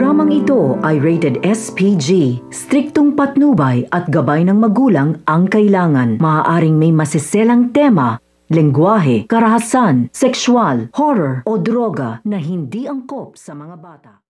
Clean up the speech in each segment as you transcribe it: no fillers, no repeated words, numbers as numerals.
programang ito ay rated SPG. Striktong patnubay at gabay ng magulang ang kailangan. Maaaring may masiselang tema, lengguwahe, karahasan, sexual, horror o droga na hindi angkop sa mga bata.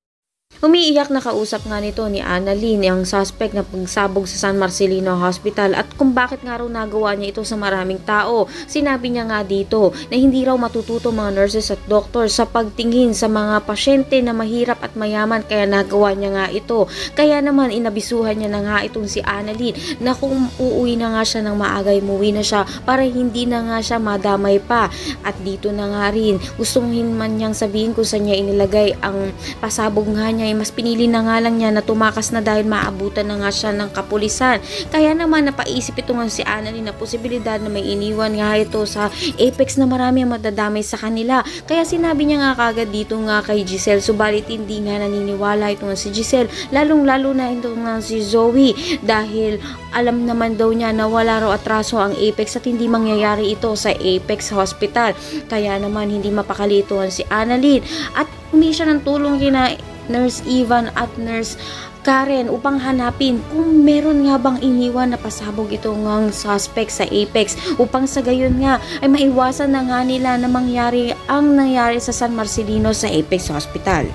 Umiiyak na kausap nga nito ni Annalyn ang suspect na pagsabog sa San Marcelino Hospital at kung bakit nga raw nagawa niya ito sa maraming tao. Sinabi niya nga dito na hindi raw matututo mga nurses at doctors sa pagtingin sa mga pasyente na mahirap at mayaman kaya nagawa niya nga ito. Kaya naman inabisuhan niya na nga itong si Annalyn na kung uuwi na nga siya ng maaga, umuwi na siya para hindi na nga siya madamay pa. At dito na nga rin gustong man niyang sabihin kung saan niya inilagay ang pasabog nga niya, mas pinili na nga lang niya na tumakas na dahil maabutan na nga siya ng kapulisan. Kaya naman napaisip ito nga si Annalyn na posibilidad na may iniwan nga ito sa Apex na marami ang madadamay sa kanila. Kaya sinabi niya nga kagad dito nga kay Giselle, subalit hindi nga naniniwala ito nga si Giselle, lalong lalo na ito nga si Zoe dahil alam naman daw niya na wala raw atraso ang Apex at hindi mangyayari ito sa Apex Hospital. Kaya naman hindi mapakali ito nga si Annalyn at humingi siya ng tulong kina Nurse Ivan at Nurse Karen upang hanapin kung meron nga bang iniwan na pasabog itong suspect sa Apex upang sa gayon nga ay maiwasan na nga nila na mangyari ang nangyari sa San Marcelino sa Apex Hospital.